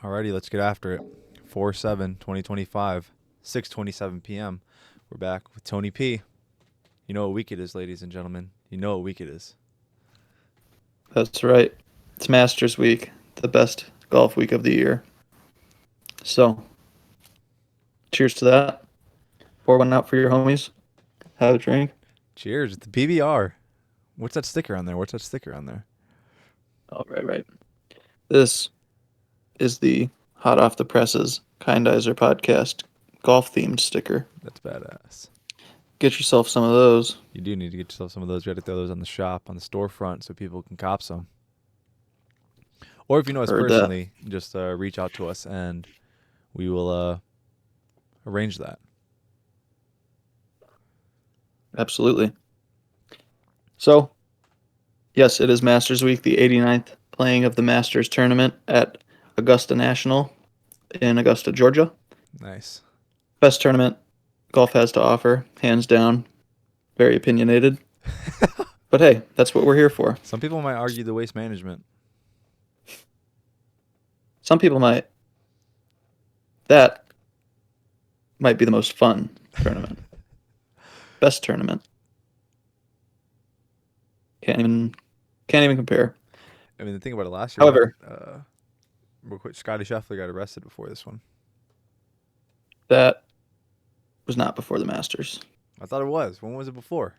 Alrighty, let's get after it. 4/7/2025, 6:27 p.m. We're back with Tony P. You know what week it is, ladies and gentlemen. You know what week it is. That's right. It's Masters Week, the best golf week of the year. So, cheers to that. Pour one out for your homies. Have a drink. Cheers. It's the PBR. What's that sticker on there? Oh, right. This is the hot off the presses Kindizer podcast golf themed sticker. That's badass. Get yourself some of those. You do need to get yourself some of those. You got to throw those on the shop, on the storefront, so people can cop some. Or if you know us Heard personally, just reach out to us and we will arrange that. Absolutely. So, yes, it is Masters Week, the 89th playing of the Masters tournament at Augusta National in Augusta, Georgia. Nice. Best tournament golf has to offer, hands down. Very opinionated. But hey, that's what we're here for. Some people might argue the waste management. Some people might. That might be the most fun tournament. Best tournament. Can't even compare. I mean, the thing about it last year. However, real quick, Scotty Scheffler got arrested before this one. that was not before the Masters. I thought it was. When was it before?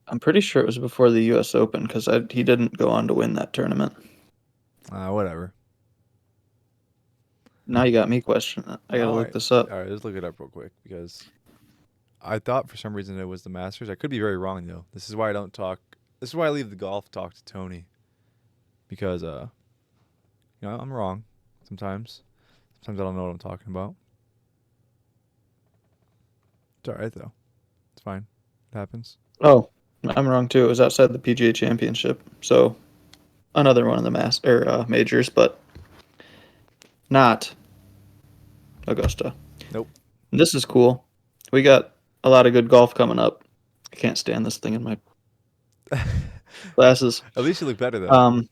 I'm pretty sure it was before the U.S. Open because he didn't go on to win that tournament. Whatever. Now you got me questioning it. I gotta look this up. All right, let's look it up real quick because I thought for some reason it was the Masters. I could be very wrong though. This is why I don't talk. This is why I leave the golf talk to Tony because I'm wrong sometimes. Sometimes I don't know what I'm talking about. It's all right though. It's fine. It happens. Oh, I'm wrong too. It was outside the PGA Championship, so another one of the majors, but not Augusta. Nope. And this is cool. We got a lot of good golf coming up. I can't stand this thing in my glasses. At least you look better though. I'm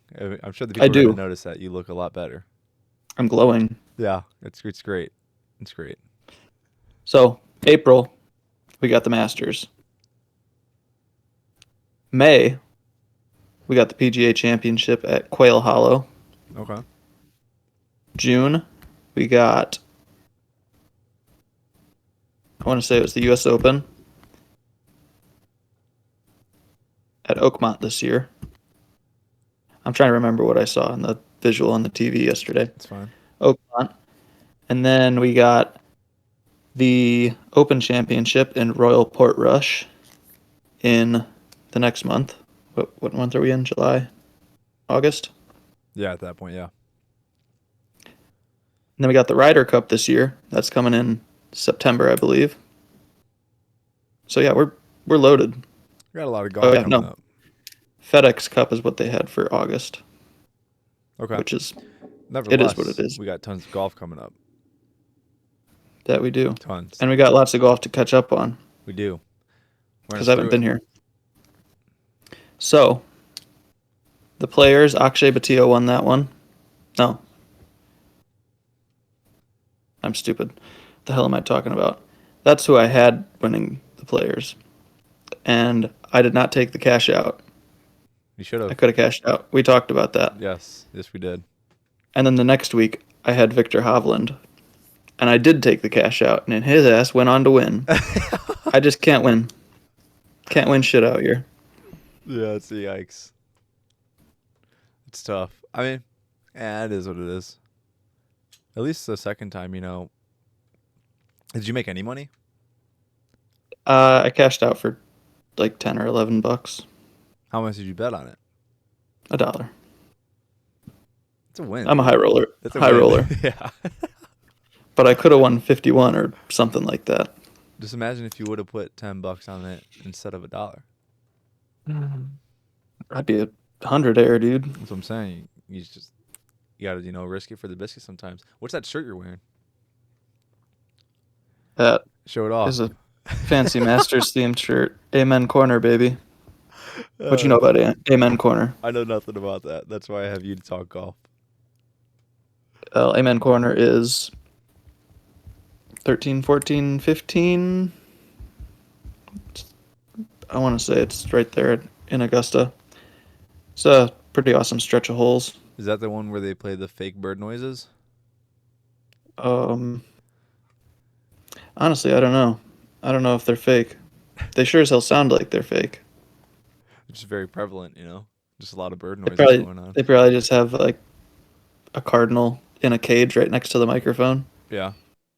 sure the people I are going do. to notice that you look a lot better. I'm glowing. Yeah, it's great. It's great. So, April, we got the Masters. May, we got the PGA Championship at Quail Hollow. Okay. June, we got, I want to say it was the U.S. Open at Oakmont this year. I'm trying to remember what I saw in the visual on the TV yesterday. It's fine. Oakmont. And then we got the Open Championship in Royal Portrush in the next month. What month are we in? July? August? Yeah, at that point, yeah. And then we got the Ryder Cup this year. That's coming in September, I believe. So yeah, we're loaded. We got a lot of golf coming up. FedEx Cup is what they had for August. Okay. Which is, Nevertheless, it is what it is. We got tons of golf coming up. That we do. Tons. And we got lots of golf to catch up on. We do. Because I haven't been here. So, the Players, Akshay Bhatia won that one. No. I'm stupid. What the hell am I talking about? That's who I had winning the Players. And I did not take the cash out. You should have. I could have cashed out. We talked about that. Yes, we did. And then the next week, I had Victor Hovland. And I did take the cash out, and his ass went on to win. I just can't win. Can't win shit out here. Yeah, it's yikes. It's tough. I mean, it is what it is. At least the second time, Did you make any money? I cashed out for like $10 or $11. How much did you bet on it? $1. It's a win. I'm a high roller. It's a high win. roller. Yeah. But I could have won 51 or something like that. Just imagine if you would have put $10 on it instead of $1. I'd be 100 air, dude. That's what I'm saying. You gotta, risk it for the biscuit sometimes. What's that shirt you're wearing? That Show it off. is a fancy Masters themed shirt. Amen corner, baby. What you know That's about funny. Amen Corner? I know nothing about that. That's why I have you to talk golf. Amen Corner is 13, 14, 15. I want to say it's right there in Augusta. It's a pretty awesome stretch of holes. Is that the one where they play the fake bird noises? Um, Honestly, I don't know. I don't know if they're fake. They sure as hell sound like they're fake. Which is very prevalent, you know? Just a lot of bird They noises probably going on. they probably just have like a cardinal in a cage right next to the microphone. Yeah.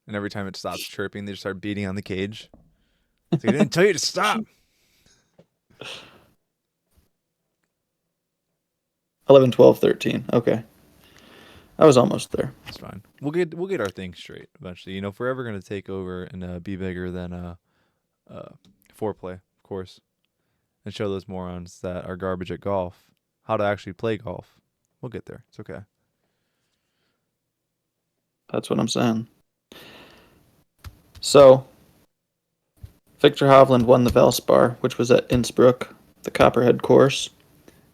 And every time it stops chirping, they just start beating on the cage. It's like, I didn't tell you to stop. 11, 12, 13. Okay. I was almost there. It's fine. We'll get our things straight eventually. You know, if we're ever gonna take over and be bigger than uh foreplay, of course, and show those morons that are garbage at golf how to actually play golf. We'll get there. It's okay. That's what I'm saying. So, Victor Hovland won the Valspar, which was at Innsbruck, the Copperhead course.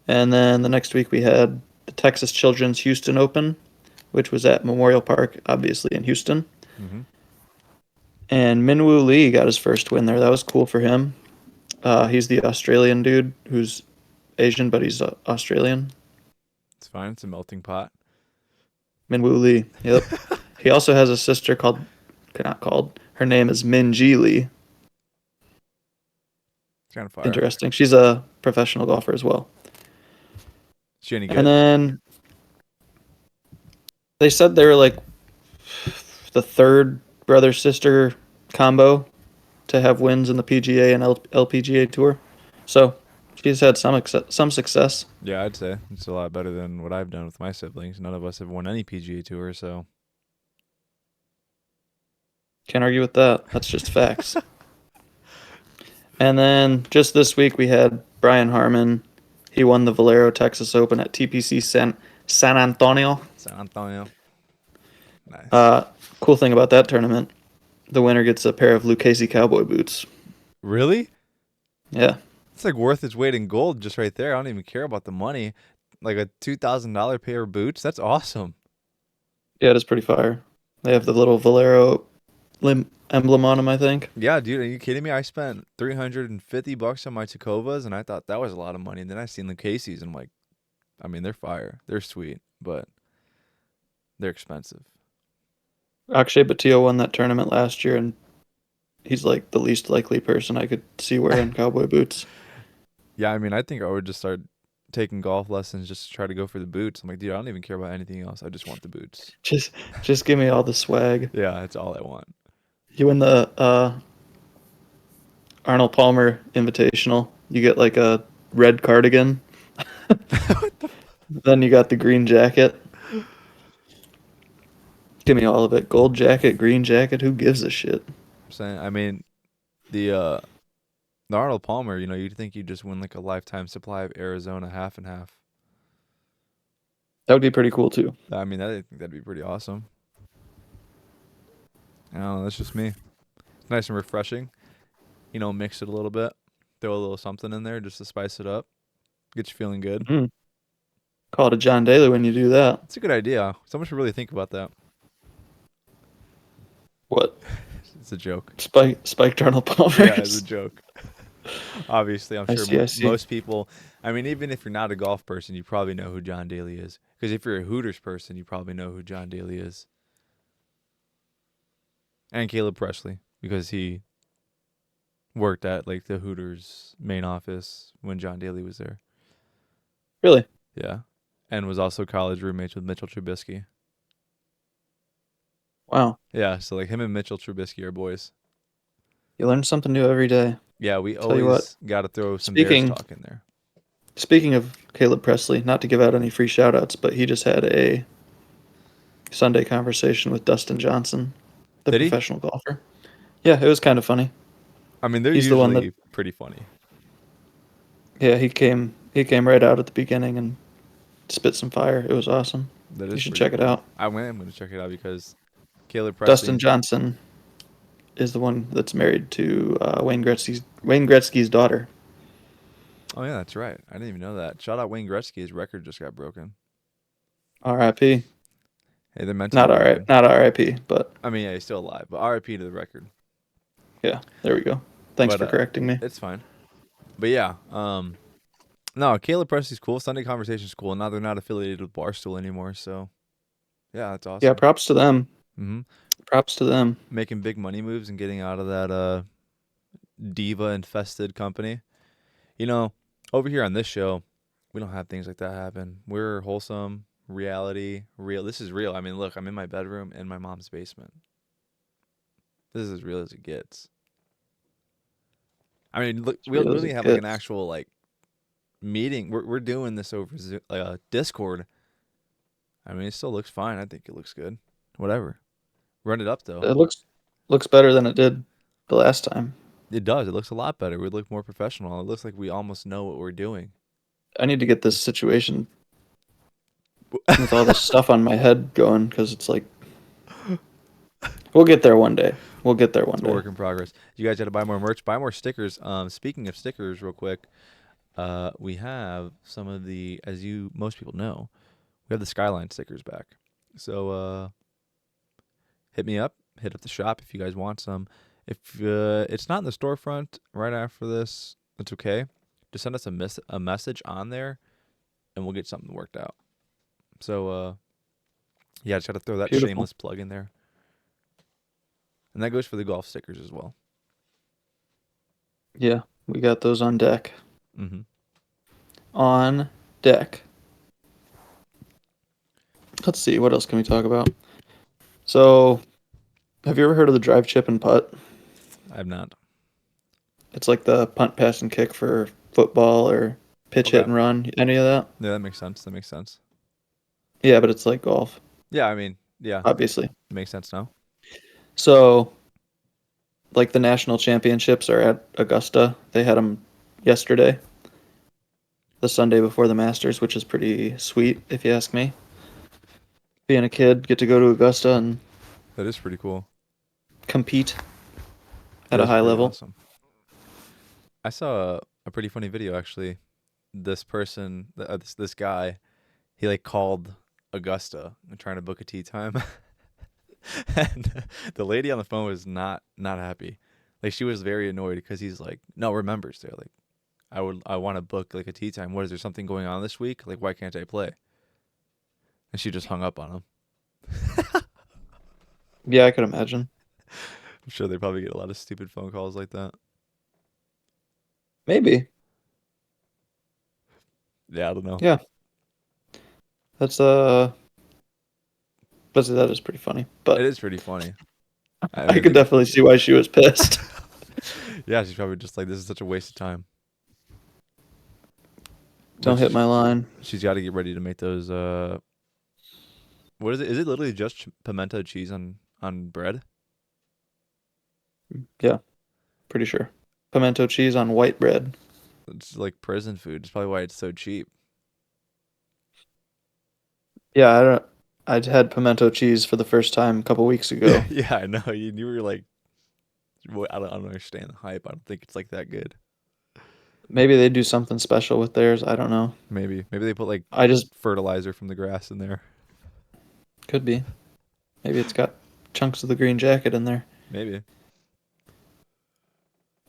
And then the next week we had the Texas Children's Houston Open, which was at Memorial Park, obviously in Houston. Mm-hmm. And Minwoo Lee got his first win there. That was cool for him. He's the Australian dude who's Asian, but he's Australian. It's fine. It's a melting pot. Minwoo Lee. Yep. He also has a sister called, not called, her name is Minji Lee. It's kind of fire. Interesting. She's a professional golfer as well. Is she any And good? then they said they were like the third brother sister combo to have wins in the PGA and LPGA tour. So she's had some success. Yeah, I'd say it's a lot better than what I've done with my siblings. None of us have won any PGA Tour, so Can't argue with that. That's just facts. And then just this week we had Brian Harmon. He won the Valero Texas Open at TPC San Antonio. San Antonio. Nice. Cool thing about that tournament, the winner gets a pair of Lucchese cowboy boots. Really? Yeah. It's like worth its weight in gold just right there. I don't even care about the money. Like a $2,000 pair of boots. That's awesome. Yeah, it is pretty fire. They have the little Valero emblem on them, I think. Yeah, dude, are you kidding me? I spent $350 on my Tacovas, and I thought that was a lot of money. And then I seen the Casey's, and I'm like, I mean, they're fire. They're sweet, but they're expensive. Akshay Bhatia won that tournament last year, and he's like the least likely person I could see wearing cowboy boots. Yeah, I mean, I think I would just start taking golf lessons just to try to go for the boots. I'm like, dude, I don't even care about anything else. I just want the boots. Just give me all the swag. Yeah, that's all I want. You win the Arnold Palmer Invitational. You get like a red cardigan. Then you got the green jacket. Give me all of it. Gold jacket, green jacket. Who gives a shit? I'm saying, I mean, the Arnold Palmer, you know, you'd think you'd just win like a lifetime supply of Arizona half and half. That would be pretty cool too. I mean, I think that'd be pretty awesome. I don't know, that's just me. It's nice and refreshing. You know, mix it a little bit. Throw a little something in there just to spice it up. Get you feeling good. Mm. Call it a John Daly when you do that. It's a good idea. Someone should really think about that. What? It's a joke. Spiked Arnold Palmer. Yeah, it's a joke. Obviously, I'm I sure see, I see. most people, I mean, even if you're not a golf person, you probably know who John Daly is. Because if you're a Hooters person, you probably know who John Daly is. And Caleb Presley, because he worked at like the Hooters main office when John Daly was there. Really? Yeah. And was also college roommates with Mitchell Trubisky. Wow. Yeah, so like him and Mitchell Trubisky are boys. You learn something new every day. Yeah, we Tell you what. always got to throw some Bears talk in there. Speaking of Caleb Presley, not to give out any free shout outs, but he just had a Sunday conversation with Dustin Johnson, the Did he? professional golfer. Yeah, it was kind of funny. I mean, they're He's the usually one that- pretty funny. Yeah, he came right out at the beginning and spit some fire. It was awesome. That You is should pretty check it funny. out. I'm going to check it out because Caleb Presley. Dustin Johnson is the one that's married to Wayne Gretzky's daughter. Oh yeah, that's right. I didn't even know that. Shout out Wayne Gretzky. His record just got broken. R.I.P. Hey, they're mentally Not broken. not R.I.P. But I mean, yeah, he's still alive, but RIP to the record. yeah, there we go. Thanks But for correcting me. it's fine. But yeah, no, Caleb Presley's cool. Sunday Conversation's cool. Now they're not affiliated with Barstool anymore, so yeah, that's Yeah, awesome. props to them. Mm-hmm. Props to them. Making big money moves and getting out of that diva infested company. You know, over here on this show, we don't have things like that happen. We're wholesome, reality, real. This is real. I mean, look, I'm in my bedroom in my mom's basement. This is as real as it gets. I mean, look, As we real as literally it have like an gets. actual like meeting. We're doing this over Discord. I mean, it still looks fine. I think it looks good. Whatever. Run it up though. It looks better than it did the last time. It does. It looks a lot better. We look more professional. It looks like we almost know what we're doing. I need to get this situation with all this stuff on my head going because it's like we'll get there one day. We'll get there one It's a day. work in progress. You guys got to buy more merch, buy more stickers. Speaking of stickers, real quick, we have some of the, as you most people know, we have the Skyline stickers back. So hit me up, hit up the shop if you guys want some. If it's not in the storefront right after this, it's okay. Just send us a message on there, and we'll get something worked out. So yeah, just got to throw that Beautiful. shameless plug in there. And that goes for the golf stickers as well. Yeah, we got those on deck. Mm-hmm. On deck. Let's see, what else can we talk about? So, have you ever heard of the drive, chip, and putt? I have not. It's like the punt, pass, and kick for football or pitch, hit, Okay. and run. Any of that? Yeah, that makes sense. That makes sense. Yeah, but it's like golf, Yeah, I mean, yeah, obviously. makes sense now. So, like the national championships are at Augusta. They had them yesterday, the Sunday before the Masters, which is pretty sweet, if you ask me. Being a kid, get to go to Augusta and That is pretty cool. compete at That a is high pretty level. awesome. I saw a pretty funny video actually. This person, this guy, he like called Augusta and trying to book a tee time, and the lady on the phone was not happy. Like she was very annoyed because he's like, no, we're members there. Like I want to book like a tee time. What is there something going on this week? Like why can't I play? And she just hung up on him. Yeah, I could imagine. I'm sure they probably get a lot of stupid phone calls like that. Maybe. Yeah, I don't know. Yeah. That's that is pretty funny. It But is pretty funny. I I mean, could definitely see why she was pissed. yeah, she's probably just like, this is such a waste of time. Don't hit Which my line. she's got to get ready to make those. What is it? Is it literally just pimento cheese on bread? Yeah, pretty sure. Pimento cheese on white bread. It's like prison food. It's probably why it's so cheap. Yeah, I don't. I'd had pimento cheese for the first time a couple weeks ago. Yeah, I know. You were like, I don't understand the hype. I don't think it's like that good. Maybe they do something special with theirs. I don't know. Maybe they put like I just fertilizer from the grass in there. could be. Maybe it's got chunks of the green jacket in there. Maybe.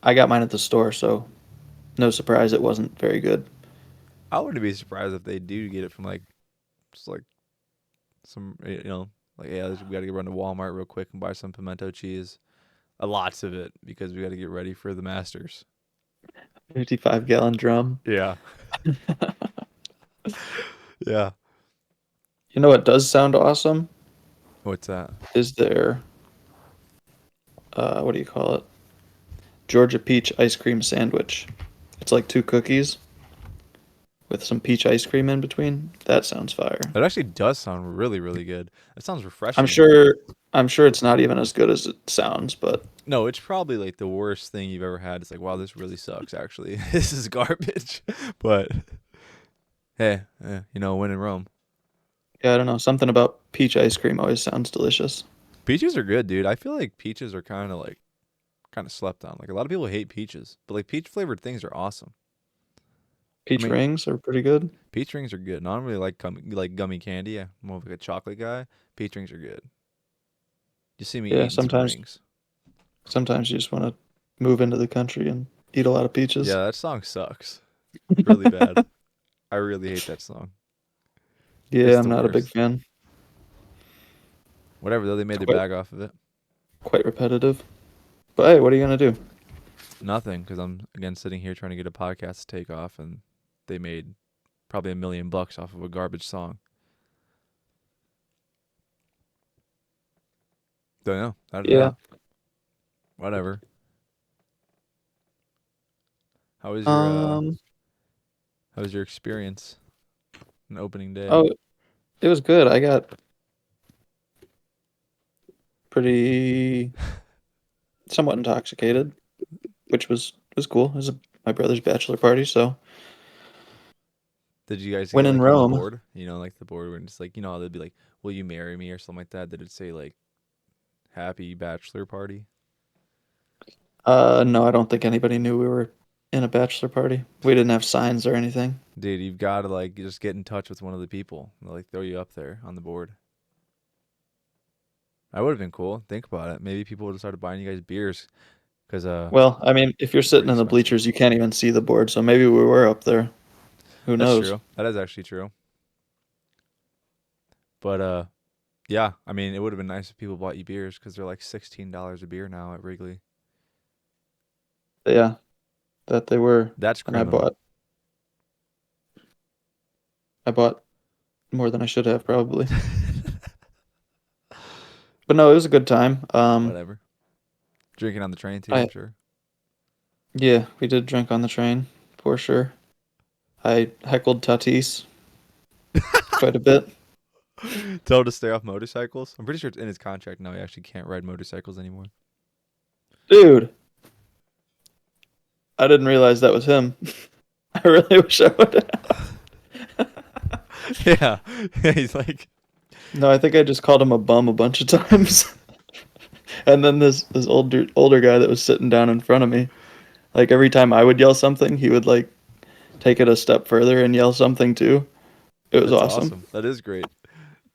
I got mine at the store, so no surprise it wasn't very good. I wouldn't be surprised if they do get it from like just like some like yeah, we got to run to Walmart real quick and buy some pimento cheese. Lots of it because we got to get ready for the Masters. 55-gallon drum. Yeah. Yeah. You know what does sound awesome? What's that? Is their what do you call it? Georgia peach ice cream sandwich. It's like 2 cookies with some peach ice cream in between. That sounds fire. That actually does sound really, really good. That sounds refreshing. I'm sure it's not even as good as it sounds, but No, it's probably like the worst thing you've ever had. It's like, wow, this really sucks. Actually, this is garbage. But hey, win in Rome. yeah, I don't know. Something about peach ice cream always sounds delicious. Peaches are good, dude. I feel like peaches are kind of slept on. Like a lot of people hate peaches, but like peach flavored things are awesome. I Peach mean, rings are pretty good. peach rings are good. No, I don't really like gummy candy. I'm more of like a chocolate guy. Peach rings are good. You see me Yeah, eating some sometimes rings. sometimes you just want to move into the country and eat a lot of peaches. Yeah, that song sucks. Really bad. I really hate that song. Yeah, It's I'm the not a big worst. fan. Whatever though, they made It's their quite bag off of it. quite repetitive. But hey, what are you gonna do? Nothing, because I'm again sitting here trying to get a podcast to take off, and they made probably $1 million off of a garbage song. Don't know. I don't Yeah. know. Whatever. How was your Um. how was your experience on opening day? Oh, it was good. I got pretty somewhat intoxicated, which was cool. It was my brother's bachelor party, so Did you guys when get in like on the Rome. board? You know, like the board where it's like, how they'd be like, "Will you marry me?" or something like that. Did it say like "Happy Bachelor Party"? No, I don't think anybody knew we were in a bachelor party. We didn't have signs or anything. Dude, you've got to like just get in touch with one of the people. They'll like throw you up there on the board. That would have been cool. Think about it. Maybe people would have started buying you guys beers because Well, I mean, if you're it's pretty sitting in the expensive. bleachers, you can't even see the board, so maybe we were up there. Who That's knows? true. That is actually true. But yeah. I mean, it would have been nice if people bought you beers because they're like $16 a beer now at Wrigley. But yeah, that they were, That's and I criminal. bought more than I should have probably. But no, it was a good time. Whatever. Drinking on the train too, I I'm sure. Yeah, we did drink on the train for sure. I heckled Tatis quite a bit. Tell him to stay off motorcycles. I'm pretty sure it's in his contract now. He actually can't ride motorcycles anymore. Dude, I didn't realize that was him. I really wish I would have. Yeah. He's like, No, I think I just called him a bum a bunch of times. And then this older guy that was sitting down in front of me, like every time I would yell something, he would like take it a step further and yell something too. It was that's awesome. awesome. That is great.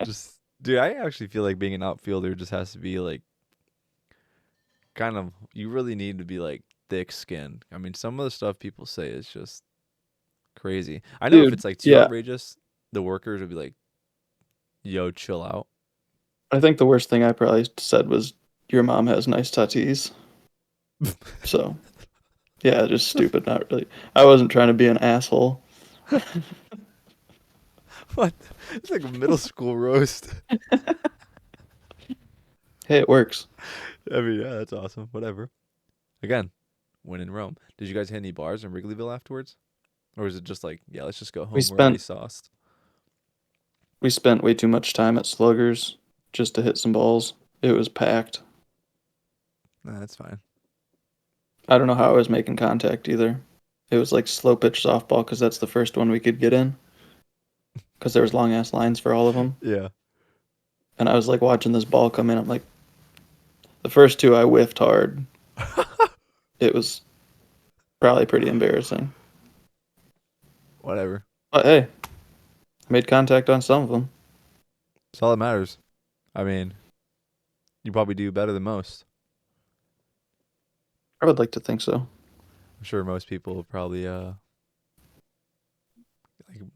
Just, dude, I actually feel like being an outfielder just has to be like kind of, you really need to be like thick skinned. I mean, some of the stuff people say is just crazy. I know if Dude, it's like too yeah. outrageous, the workers would be like, yo, chill out. I think the worst thing I probably said was your mom has nice tattoos. So, yeah, just stupid, not really. I wasn't trying to be an asshole. What? It's like a middle school roast. Hey, it works. I mean, yeah, that's awesome. Whatever. Again, when in Rome. Did you guys hit any bars in Wrigleyville afterwards? Or was it just like, yeah, let's just go We home. We're already spent sauced. we spent way too much time at Sluggers just to hit some balls. It was packed. Nah, that's fine. I don't know how I was making contact either. It was like slow pitch softball because that's the first one we could get in because there was long ass lines for all of them. Yeah. And I was like watching this ball come in. I'm like, the first two I whiffed hard. It was probably pretty embarrassing. Whatever. But hey, I made contact on some of them. That's all that matters. I mean, you probably do better than most. I would like to think so. I'm sure most people probably like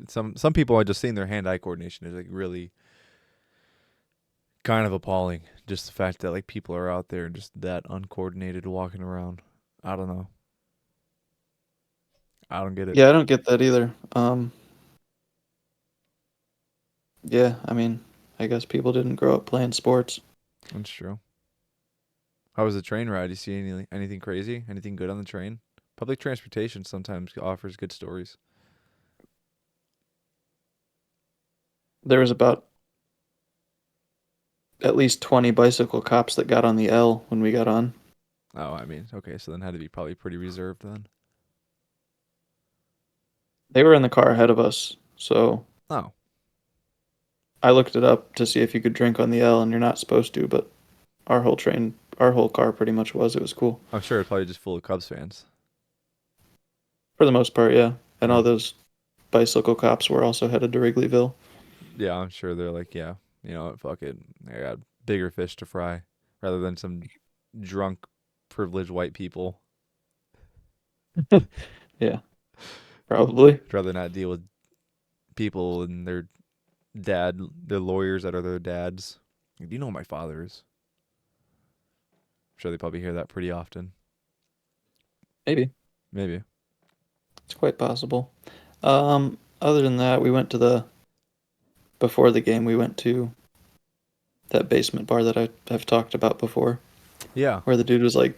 some people are just seeing their hand-eye coordination is like really kind of appalling. Just the fact that like people are out there just that uncoordinated walking around. I don't know. I don't get it. Yeah, I don't get that either. Yeah, I mean, I guess people didn't grow up playing sports. That's true. How was the train ride? You see anything crazy? Anything good on the train? Public transportation sometimes offers good stories. There was about at least 20 bicycle cops that got on the L when we got on. Oh, I mean, okay, so then had to be probably pretty reserved then. They were in the car ahead of us, so Oh, I looked it up to see if you could drink on the L, and you're not supposed to, but our whole car pretty much was. It was cool. I'm sure it's probably just full of Cubs fans. For the most part, yeah. And all Yeah. those bicycle cops were also headed to Wrigleyville. Yeah, I'm sure they're like, yeah, you know what, fuck it. I got bigger fish to fry rather than some drunk, privileged white people. Yeah, probably. I'd rather not deal with people and their lawyers that are their dads. Do you know who my father is? I'm sure they probably hear that pretty often. Maybe. Maybe. It's quite possible. Other than that, before the game, we went to that basement bar that I have talked about before, Yeah. where the dude was like,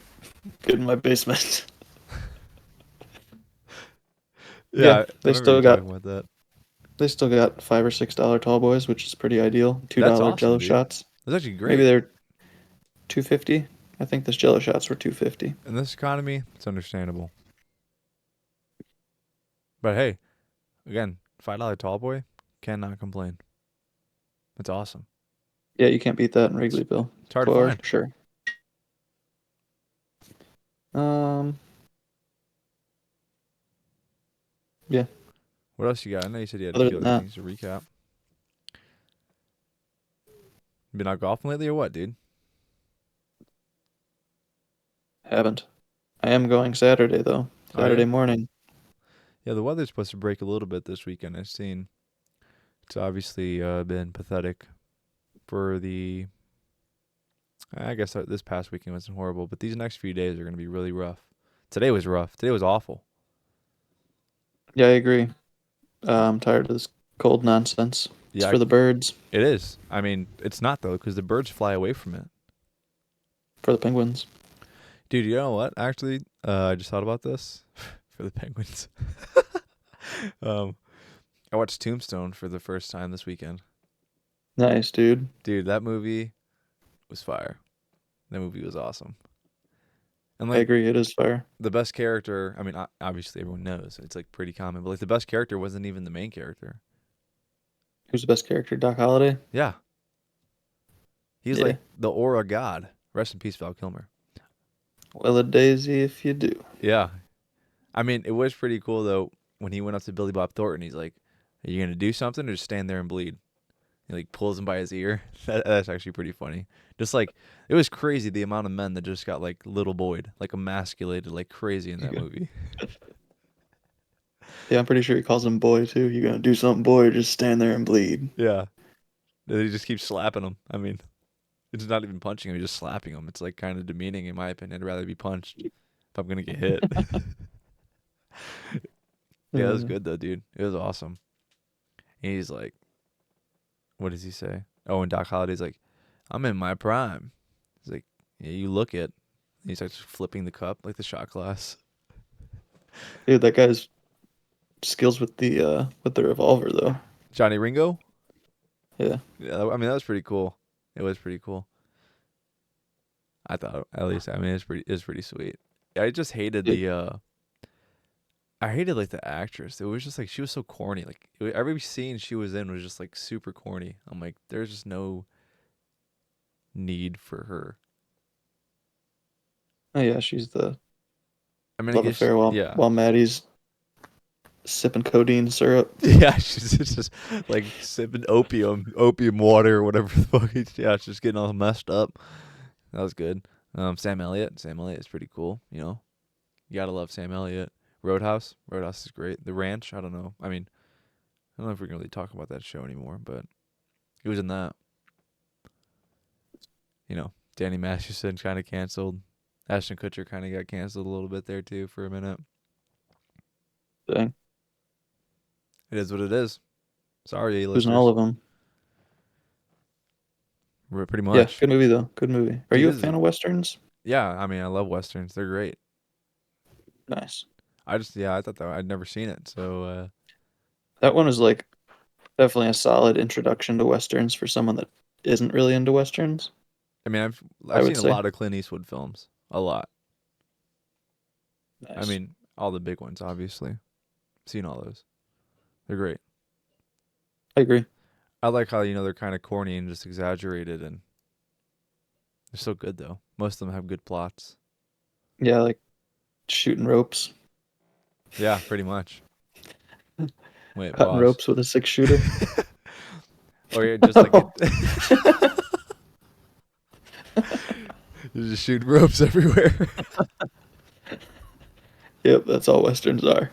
"Get in my basement." Yeah, Yeah, I remember you talking about that. they still got $5 or $6 tall boys, which is pretty ideal. two That's dollar awesome, Jello dude. shots. That's actually Maybe great. they're 250. I think the Jello shots were 250. In this economy, it's understandable. But hey, again, $5 tall boy, cannot complain. It's awesome. Yeah, you can't beat that in It's, Wrigleyville it's hard to for find. sure. Um, yeah. What else you got? I know you said you had a Other few than other that, things to recap. Been out golfing lately or what, dude? haven't. I am going Saturday though. Are you? Saturday morning. Yeah, the weather's supposed to break a little bit this weekend. I've seen. It's obviously been pathetic for the. I guess this past weekend wasn't horrible, but these next few days are going to be really rough. Today was rough. Today was awful. Yeah, I agree. I'm tired of this cold nonsense. It's Yeah, for the birds, it is. I mean, it's not though, because the birds fly away from it. for the penguins. Dude, you know what? Actually, I just thought about this for the Penguins. um, I watched Tombstone for the first time this weekend. Nice, dude. Dude, that movie was fire. That movie was awesome. And I like agree. It is fire. the best character, I mean, obviously everyone knows it's like pretty common, but like the best character wasn't even the main character. Who's the best character? Doc Holliday? Yeah, he's Yeah. like the aura god. Rest in peace, Val Kilmer. Well, a daisy if you do. Yeah, I mean, it was pretty cool though when he went up to Billy Bob Thornton. He's like, "Are you gonna do something or just stand there and bleed?" He like pulls him by his ear. That's actually pretty funny. Just like it was crazy the amount of men that just got like little Boyd, like emasculated like crazy in that Yeah. movie. Yeah, I'm pretty sure he calls him boy too. You gonna do something, boy, or just stand there and bleed? Yeah, and he just keeps slapping him. I mean, it's not even punching him; he's just slapping him. It's like kind of demeaning, in my opinion. I'd rather be punched if I'm gonna get hit. Yeah, it was Uh, good though, dude. It was awesome. And he's like, what does he say? Oh, and Doc Holliday's like, I'm in my prime. He's like, yeah, you look it. And he starts flipping the cup like the shot glass. dude, that guy's skills with the revolver though. Johnny Ringo? Yeah. Yeah, I mean that was pretty cool. It was pretty cool. I thought at least. I mean it's pretty sweet. I just hated Dude, I hated like the actress. It was just like she was so corny. Like every scene she was in was just like super corny. I'm like, there's just no need for her. oh yeah, she's the I mean, I love guess affair yeah, while Maddie's sipping codeine syrup. yeah. She's just like sipping opium water or whatever the fuck. Yeah, she's just getting all messed up. That was good. Sam Elliott is pretty cool. You know, you gotta love Sam Elliott. Roadhouse is great. The Ranch, I don't know. I mean, I don't know if we can really talk about that show anymore, but he was in that. You know, Danny Masterson kind of canceled. Ashton Kutcher kind of got canceled a little bit there too for a minute. Dang. It is what it is. Sorry, Who's in all A-listers. of them? Pretty Yeah, much. good movie though. Good movie. Are Dude, you a this is fan of westerns? yeah. I mean, I love westerns. They're great. Nice. I thought that I'd never seen it, so That one is like definitely a solid introduction to westerns for someone that isn't really into westerns, I mean, I I've would seen a say. lot of Clint Eastwood films, a lot. I Nice. mean, all the big ones, obviously. Seen all those. They're great. I agree. I like how they're kind of corny and just exaggerated, and they're so good though. Most of them have good plots. Yeah, like shooting ropes. Yeah, pretty much. Wait, Cutting pause. ropes with a 6-shooter. Or you're just like No. you're just shooting ropes everywhere. Yep, that's all westerns are.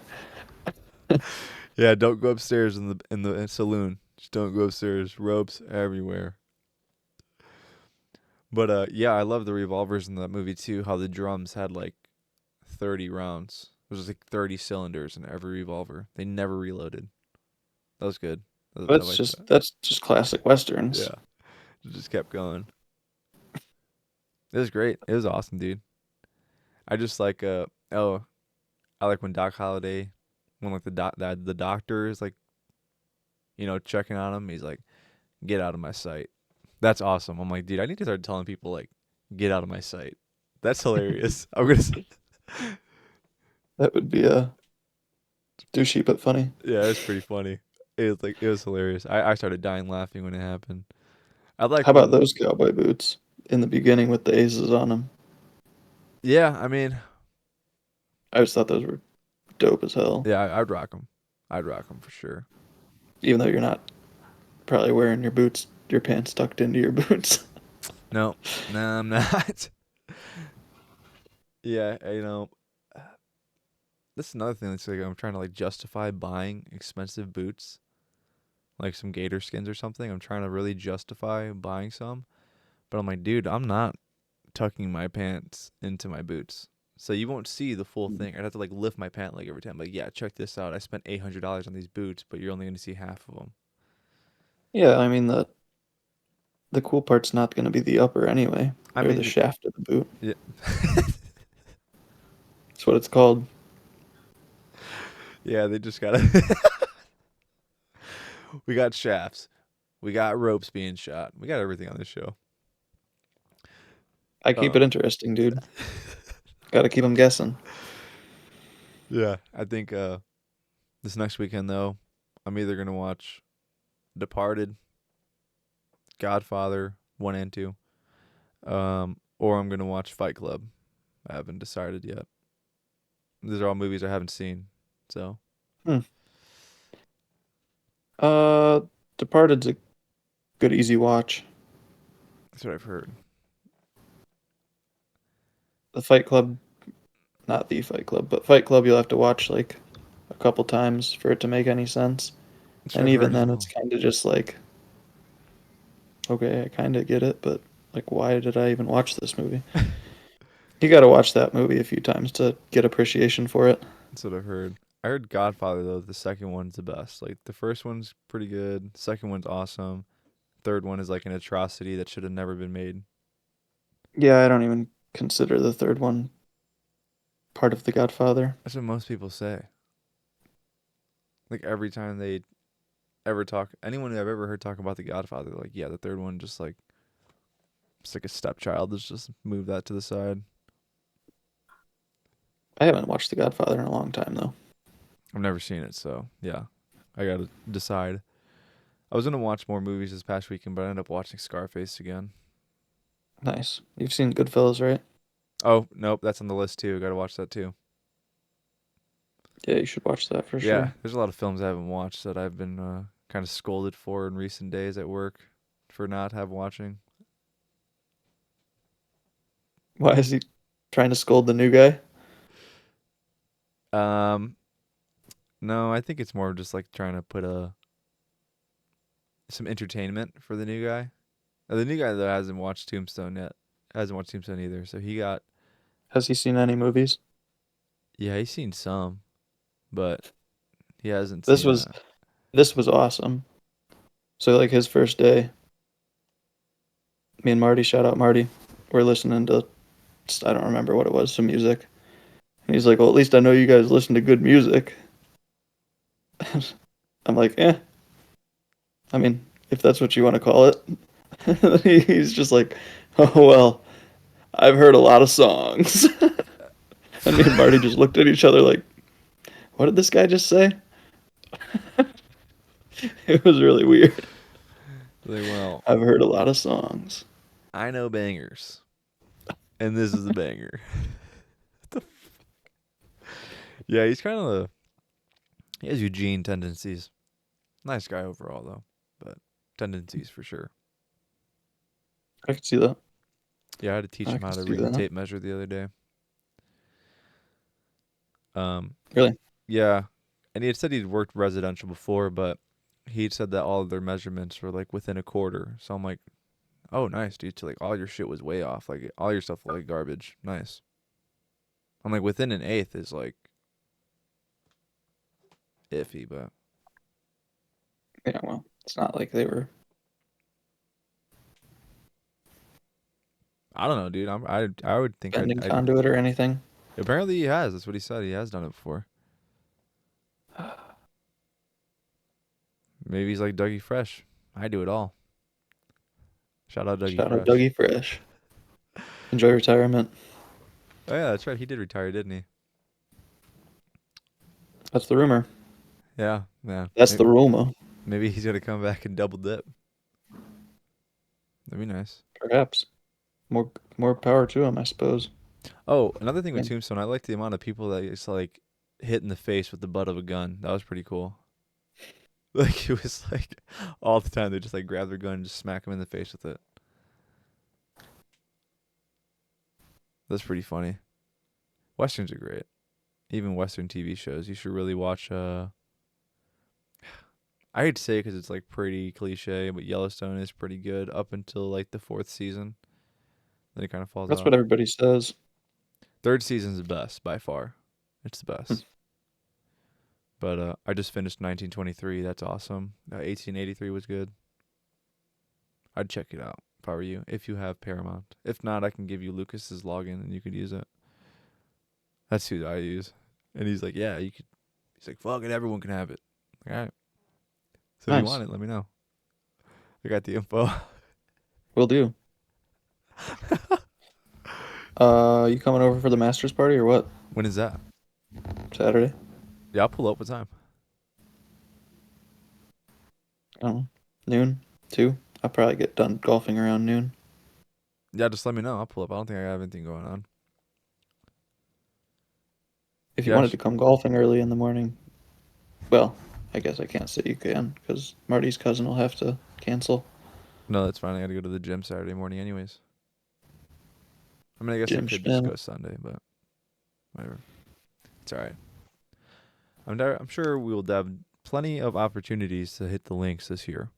Yeah, don't go upstairs in the saloon. Just don't go upstairs. Ropes everywhere. But yeah, I love the revolvers in that movie too. How the drums had like 30 rounds. There was like 30 cylinders in every revolver. They never reloaded. That was good. I That's liked just that. that's just classic westerns. Yeah, it just kept going. It was great. It was awesome, dude. I just like oh, I like when Doc Holliday, when like the doctor is like checking on him. He's like, "Get out of my sight." That's awesome. I'm like, dude, I need to start telling people like, "Get out of my sight." That's hilarious. I'm gonna say, That would be a douchey but funny. yeah, it's pretty funny. It was hilarious. I started dying laughing when it happened. I like How about when those cowboy boots in the beginning with the aces on them? yeah, I mean, I just thought those were dope as hell. yeah, I'd rock them. I'd rock them for sure. Even though you're not probably wearing your pants tucked into your boots. No, no, I'm not. Yeah, that's another thing that's like I'm trying to like justify buying expensive boots, like some gator skins or something. I'm trying to really justify buying some, but I'm like, dude, I'm not tucking my pants into my boots. So you won't see the full thing. I'd have to like lift my pant leg every time. Like, yeah, check this out. I spent $800 on these boots, but you're only going to see half of them. Yeah, I mean the cool part's not going to be the upper anyway, I or the mean, shaft of the boot. yeah. That's what it's called. Yeah, they just gotta. We got shafts. We got ropes being shot. We got everything on this show. I keep Uh, it interesting, dude. Got to keep them guessing. yeah, I think this next weekend though, I'm either gonna watch Departed, Godfather 1 and 2, or I'm gonna watch Fight Club. I haven't decided yet. These are all movies I haven't seen, so Hmm. Uh, Departed's a good easy watch. that's what I've heard. The Fight Club, not the Fight Club, but Fight Club you'll have to watch like a couple times for it to make any sense. That's what And I've even heard as then it's well. kind of just like, okay, I kind of get it, but like why did I even watch this movie? You got to watch that movie a few times to get appreciation for it. That's what I've heard. I heard Godfather though. The second one's the best. Like the first one's pretty good. The second one's awesome. Third one is like an atrocity that should have never been made. Yeah, I don't even consider the third one part of The Godfather. That's what most people say. Like every time they ever talk, anyone who I've ever heard talk about the Godfather, they're like, yeah, the third one just like it's like a stepchild. Let's just move that to the side. I haven't watched The Godfather in a long time though. I've never seen it, so yeah, I gotta decide. I was gonna watch more movies this past weekend, but I ended up watching Scarface again. Nice. You've seen Goodfellas, right? Oh nope, that's on the list too. Gotta watch that too. Yeah, you should watch that for Yeah, sure. there's a lot of films I haven't watched that I've been kind of scolded for in recent days at work for not have watching. Why is he trying to scold the new guy? Um, no, I think it's more just like trying to put some entertainment for the new guy. The new guy though hasn't watched Tombstone yet. Hasn't watched Tombstone either. So he got Has he seen any movies? yeah, he's seen some, but he hasn't This seen was this was awesome. So like his first day, me and Marty, shout out Marty, we're listening to I don't remember what it was, some music. And he's like, "Well, at least I know you guys listen to good music." I'm like, "Eh, I mean, if that's what you want to call it." He's just like, "Oh well, I've heard a lot of songs." And me and Marty just looked at each other like, "What did this guy just say?" It was really weird. like, well, I've heard a lot of songs. I know bangers, and this is a banger. Yeah, he's kind of He has Eugene tendencies. Nice guy overall though, but tendencies for sure. I can see that. Yeah, I had to teach I him can how to see read the that. tape measure the other day. Um, Really? yeah, and he had said he'd worked residential before, but he said that all of their measurements were like within a quarter. So I'm like, oh, nice, dude. So like all your shit was way off. Like all your stuff was like garbage. Nice. I'm like within an eighth is like iffy, but Yeah, well, it's not like they were I don't know, dude. I would think bending I'd. conduit or anything. Apparently he has. That's what he said. He has done it before. Maybe he's like Dougie Fresh. I do it all. Shout out Dougie Shout out Fresh. Dougie Fresh. Enjoy retirement. Oh yeah, that's right. He did retire, didn't he? That's the rumor. Yeah, man. That's the rumor. Maybe he's gonna come back and double dip. That'd be nice. Perhaps. More power to him, I suppose. Oh, another thing with And Tombstone, I like the amount of people that it's like hit in the face with the butt of a gun. That was pretty cool. Like it was like all the time they just like grab their gun and just smack him in the face with it. That's pretty funny. Westerns are great. Even Western TV shows. You should really watch. I hate to say it because it's like pretty cliche, but Yellowstone is pretty good up until like the fourth season. Then it kind of falls that's off. what everybody says. Third season's the best by far. It's the Hmm. best. But I just finished 1923. That's awesome. 1883 was good. I'd check it out if I were you. If you have Paramount. If not, I can give you Lucas's login and you could use it. That's who I use. And he's like, yeah, you could. He's like, fuck it, everyone can have it. Like, all right. So if you Nice. want it, let me know. I got the info. Will do. You coming over for the Masters party or what? When is that? Saturday? Yeah, I'll pull up. What time? I don't know. Noon? 2? I'll probably get done golfing around noon. Yeah, just let me know. I'll pull up. I don't think I have anything going on. If you Yeah. wanted to come golfing early in the morning, well, I guess I can't say you can because Marty's cousin will have to cancel. No, that's fine. I got to go to the gym Saturday morning, anyways. I mean, I guess I Jim could just Schmin. go Sunday, but whatever. It's all right. I'm sure we will have plenty of opportunities to hit the links this year.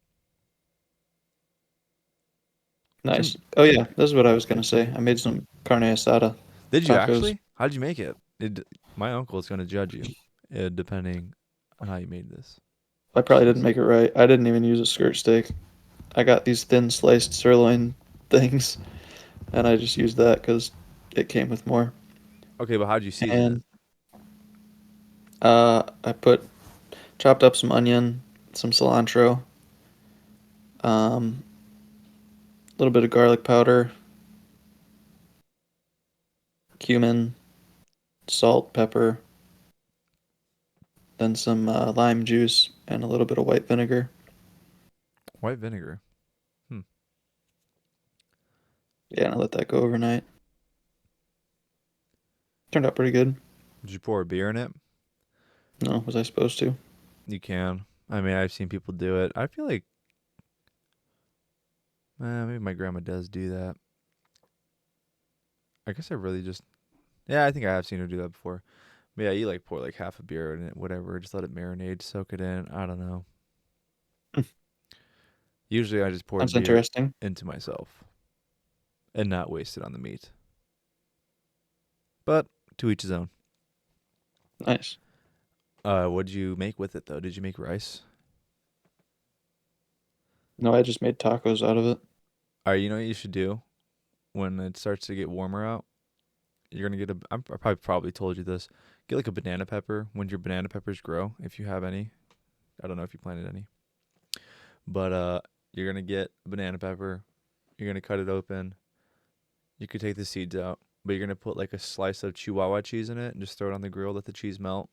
Nice. Oh yeah, this is what I was gonna say. I made some carne asada Did you tacos. actually? How did you make it? My uncle is going to judge you, depending on how you made this. I probably didn't Jeez. make it right. I didn't even use a skirt steak. I got these thin sliced sirloin things, and I just used that because it came with more. Okay, but how'd you season it? And I chopped up some onion, some cilantro, a little bit of garlic powder, cumin, salt, pepper, then some lime juice and a little bit of white vinegar. White vinegar. Hmm. Yeah, and I let that go overnight. Turned out pretty good. Did you pour a beer in it? No, was I supposed to? You can. I mean, I've seen people do it. I feel like maybe my grandma does do that. I guess I really just yeah, I think I have seen her do that before. But yeah, you like pour like half a beer in it, whatever. Just let it marinate, soak it in. I don't know. Usually, I just pour Sounds beer interesting. into myself and not waste it on the meat. But to each his own. Nice. What'd you make with it though? Did you make rice? No, I just made tacos out of it. All right, you know what you should do when it starts to get warmer out. You're gonna get a. I probably told you this. Get like a banana pepper when your banana peppers grow, if you have any. I don't know if you planted any, but you're gonna get a banana pepper. You're gonna cut it open. You could take the seeds out, but you're gonna put like a slice of Chihuahua cheese in it and just throw it on the grill. Let the cheese melt.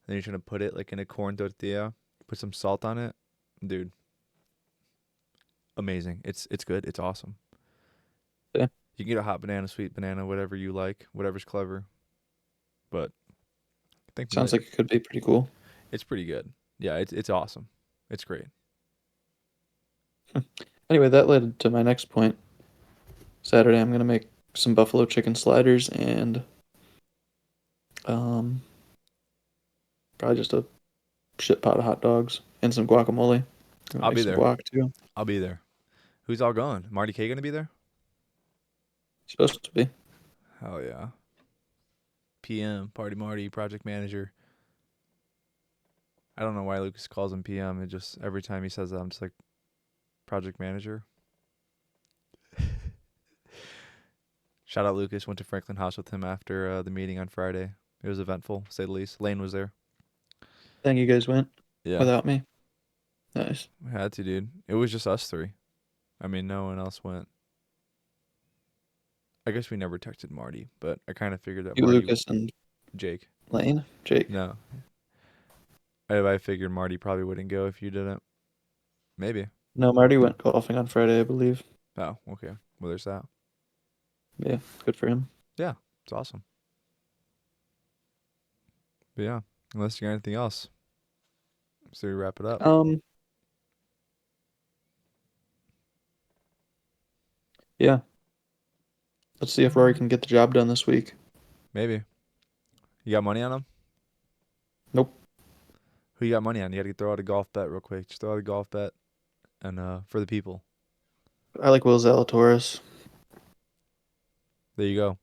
Then you're gonna put it like in a corn tortilla. Put some salt on it, dude. Amazing. It's good. It's awesome. Yeah. You can get a hot banana, sweet banana, whatever you like, whatever's clever. But I think we Sounds like like it could be pretty cool. It's pretty good. Yeah, it's awesome. It's great. Anyway, that led to my next point. Saturday, I'm gonna make some buffalo chicken sliders and um, probably just a shit pot of hot dogs and some guacamole. I'm gonna I'll make be some there. guac too. I'll be there. Who's all going? Marty K gonna be there? Supposed to be. Hell yeah. PM, Party Marty, project manager. I don't know why Lucas calls him PM. It just every time he says that, I'm just like project manager. Shout out Lucas. Went to Franklin House with him after the meeting on Friday. It was eventful, to say the least. Lane was there. Thank you guys went Yeah, without me. Nice. we had to, dude. It was just us three. I mean, no one else went. I guess we never texted Marty, but I kind of figured that You, Marty, Lucas, and Jake. Lane, Jake. No, I figured Marty probably wouldn't go if you didn't. Maybe. No, Marty went golfing on Friday, I believe. Oh, okay. Well, there's that. Yeah, good for him. Yeah, it's awesome. But yeah, unless you got anything else, so we wrap it up. Um, yeah. Let's see if Rory can get the job done this week. Maybe. You got money on him? Nope. Who you got money on? You got to throw out a golf bet real quick. Just throw out a golf bet, and for the people. I like Will Zalatoris There you go.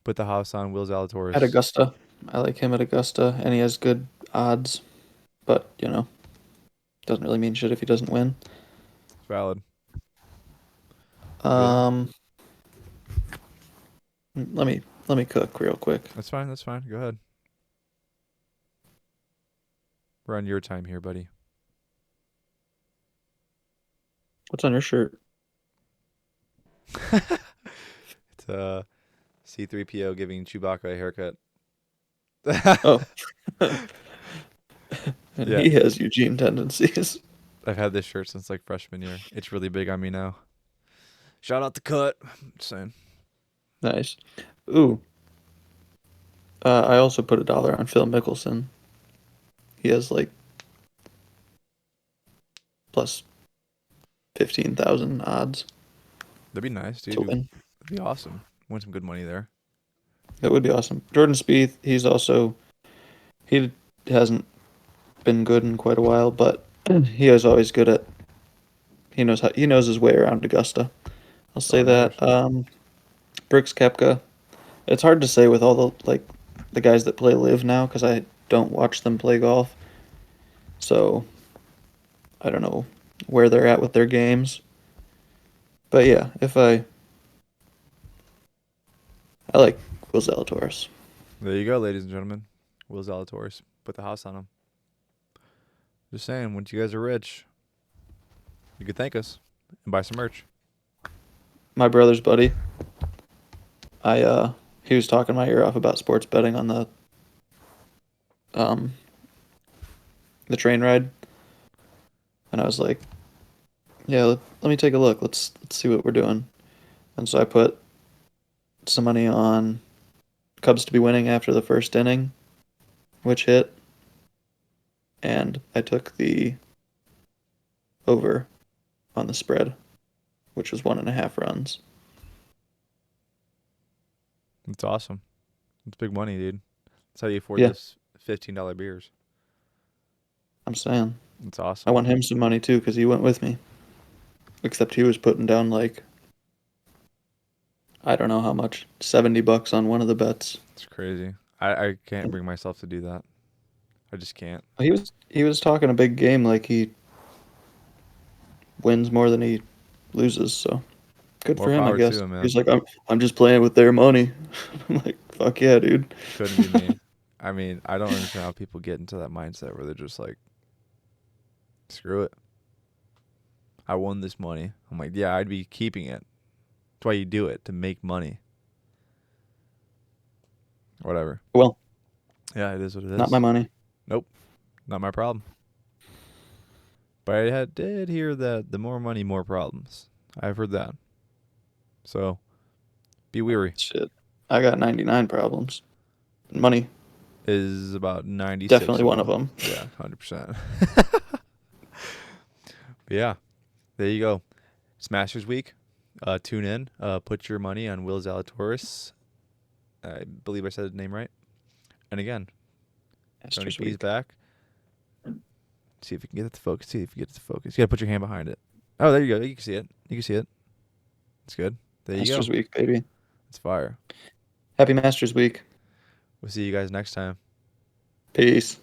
Put the house on Will at Zalatoris. Augusta. I like him at Augusta, and he has good odds. But, doesn't really mean shit if he doesn't win. It's valid. Um, let me cook real quick. That's fine. That's fine. Go ahead. We're on your time here, buddy. What's on your shirt? It's C3PO giving Chewbacca a haircut. Oh, and Yeah. he has Eugene tendencies. I've had this shirt since like freshman year. It's really big on me now. Shout out the cut. Just saying. Nice. Ooh. I also put $1 on Phil Mickelson. He has like plus 15,000 odds That'd be nice, dude. to win. That'd be awesome. Win some good money there. That would be awesome. Jordan Spieth, he hasn't been good in quite a while, but he is always good at he knows his way around Augusta. I'll say all that. matters. Brooks Koepka. It's hard to say with all the guys that play live now because I don't watch them play golf. So I don't know where they're at with their games. But yeah, I like Will Zalatoris. There you go, ladies and gentlemen. Will Zalatoris. Put the house on him. Just saying, once you guys are rich, you could thank us and buy some merch. My brother's buddy. He was talking my ear off about sports betting on um the train ride, and I was like, "Yeah, let me take a look. Let's see what we're doing." And so I put some money on Cubs to be winning after the first inning, which hit, and I took the over on the spread, which was 1.5 runs. It's awesome. It's big money, dude. That's how you afford Yeah. this $15 beers. I'm saying It's I awesome. want him some money too because he went with me. Except he was putting down like I don't know how much, $70 on one of the bets. It's crazy. I can't bring myself to do that. I just can't. He was talking a big game like he wins more than he loses, so good More for him, I power to guess. him, man. He's like, I'm just playing with their money. I'm like, fuck yeah, dude. Couldn't be me. I mean, I don't understand how people get into that mindset where they're just like, screw it. I won this money. I'm like, yeah, I'd be keeping it. That's why you do it, to make money. Whatever. Well, Yeah, it is what it is. not my money. Nope. Not my problem. But I did hear that the more money, more problems. I've heard that. So, be weary. Shit. I got 99 problems. Money is about 96. Definitely one of them. Yeah, 100%. Yeah, there you go. It's Masters Week. Tune in. Put your money on Will Zalatoris. I believe I said his name right. And again, Tony Masters P's week. back. See if you can get it to focus. See if you get it to focus. You gotta put your hand behind it. Oh, there you go. You can see it. You can see it. It's good. There you Masters go. week, baby. It's fire. Happy Masters week. We'll see you guys next time. Peace.